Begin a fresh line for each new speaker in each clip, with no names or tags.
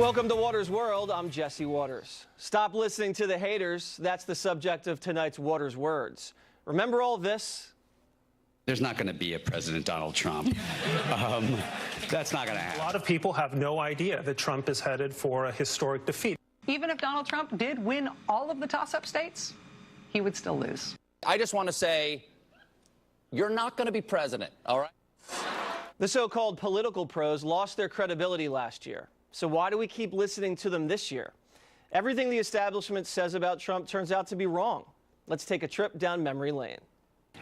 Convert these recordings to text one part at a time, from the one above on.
Welcome to Waters World. I'm Jesse Waters. Stop listening to the haters. That's the subject of tonight's Waters Words. Remember all this?
There's not going to be a President Donald Trump. That's not going to happen.
A lot of people have no idea that Trump is headed for a historic defeat.
Even if Donald Trump did win all of the toss-up states, he would still lose.
I just want to say, you're not going to be president, all right?
The so-called political pros lost their credibility last year. So why do we keep listening to them this year? Everything the establishment says about Trump turns out to be wrong. Let's take a trip down memory lane.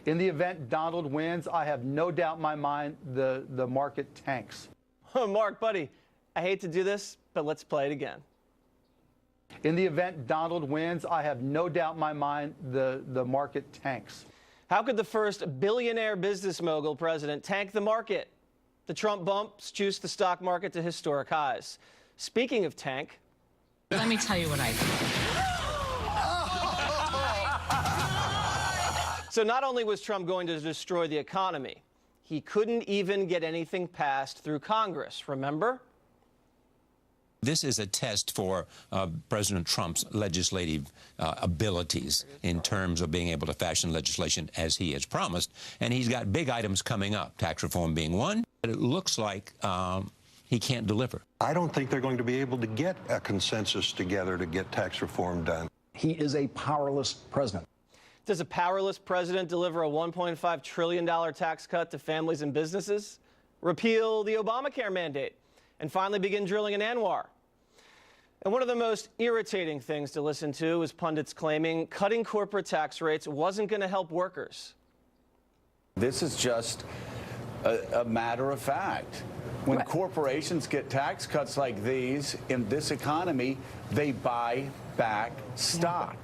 In the event Donald wins, I have no doubt in my mind the market tanks.
Oh, Mark, buddy, I hate to do this, but let's play it again.
In the event Donald wins, I have no doubt in my mind the market tanks.
How could the first billionaire business mogul president tank the market? The Trump bumps juiced the stock market to historic highs. Speaking of tank,
let me tell you what I do.
So not only was Trump going to destroy the economy, he couldn't even get anything passed through Congress, remember?
This is a test for President Trump's legislative abilities in terms of being able to fashion legislation as he has promised. And he's got big items coming up, tax reform being one. But it looks like he can't deliver.
I don't think they're going to be able to get a consensus together to get tax reform done.
He is a powerless president.
Does a powerless president deliver a $1.5 trillion tax cut to families and businesses? Repeal the Obamacare mandate? And finally begin drilling in Anwar? And one of the most irritating things to listen to is pundits claiming cutting corporate tax rates wasn't going to help workers.
This is just a matter of fact. When corporations get tax cuts like these in this economy, they buy back stock.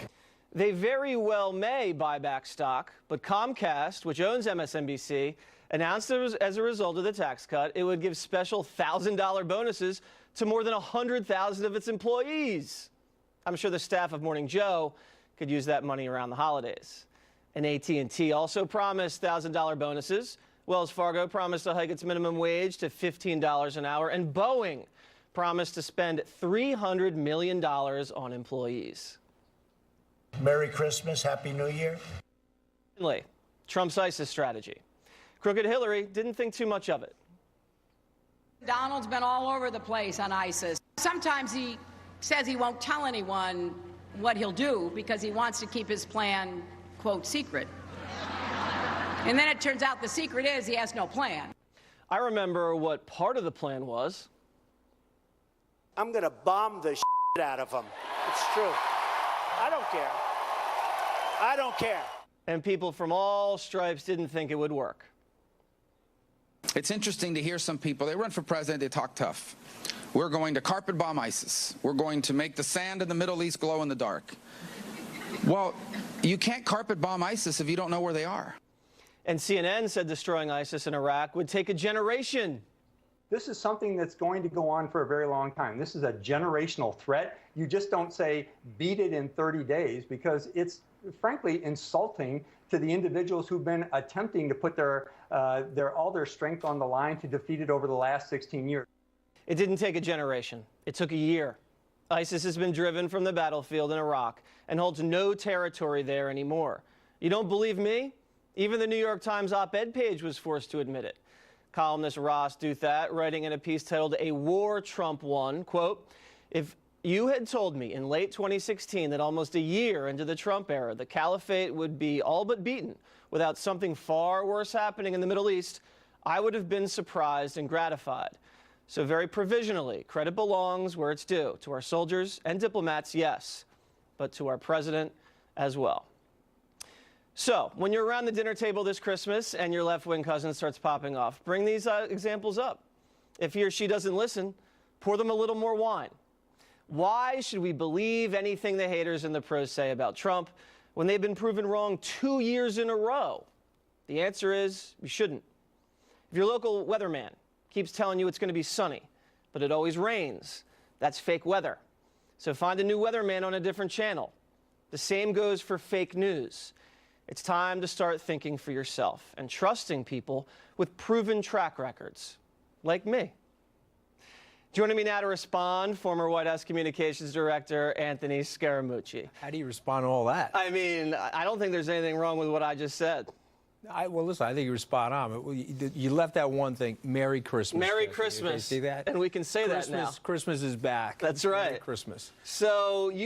They very well may buy back stock, but Comcast, which owns MSNBC, announced as a result of the tax cut, it would give special $1,000 bonuses to more than 100,000 of its employees. I'm sure the staff of Morning Joe could use that money around the holidays. And AT&T also promised $1,000 bonuses. Wells Fargo promised to hike its minimum wage to $15 an hour. And Boeing promised to spend $300 million on employees.
Merry Christmas, Happy New Year.
Trump's ISIS strategy. Crooked Hillary didn't think too much of it.
Donald's been all over the place on ISIS. Sometimes he says he won't tell anyone what he'll do because he wants to keep his plan, quote, secret. And then it turns out the secret is he has no plan.
I remember what part of the plan was.
I'm going to bomb the shit out of him. It's true. I don't care. I don't care.
And people from all stripes didn't think it would work.
It's interesting to hear some people, they run for president, they talk tough. We're going to carpet bomb ISIS. We're going to make the sand in the Middle East glow in the dark. Well, you can't carpet bomb ISIS if you don't know where they are.
And CNN said destroying ISIS in Iraq would take a generation.
This is something that's going to go on for a very long time. This is a generational threat. You just don't say beat it in 30 days because it's frankly insulting to the individuals who've been attempting to put all their strength on the line to defeat it over the last 16 years.
It didn't take a generation. It took a year. ISIS has been driven from the battlefield in Iraq and holds no territory there anymore. You don't believe me? Even the New York Times op-ed page was forced to admit it. Columnist Ross Douthat, writing in a piece titled "A War Trump Won," quote, "If you had told me in late 2016 that almost a year into the Trump era, the caliphate would be all but beaten without something far worse happening in the Middle East, I would have been surprised and gratified. So very provisionally, credit belongs where it's due, to our soldiers and diplomats, yes, but to our president as well." So, when you're around the dinner table this Christmas and your left-wing cousin starts popping off, bring these examples up. If he or she doesn't listen, pour them a little more wine. Why should we believe anything the haters and the pros say about Trump when they've been proven wrong 2 years in a row? The answer is you shouldn't. If your local weatherman keeps telling you it's going to be sunny, but it always rains, that's fake weather. So find a new weatherman on a different channel. The same goes for fake news. It's time to start thinking for yourself and trusting people with proven track records, like me. Joining me now to respond, former White House Communications Director Anthony Scaramucci.
How do you respond to all that?
I mean, I don't think there's anything wrong with what I just said.
Well, listen, I think you were spot on. You left out one thing, Merry Christmas.
Merry
Jesse.
Christmas.
See that?
And we can say that now.
Christmas is back.
That's right.
Merry Christmas.
So you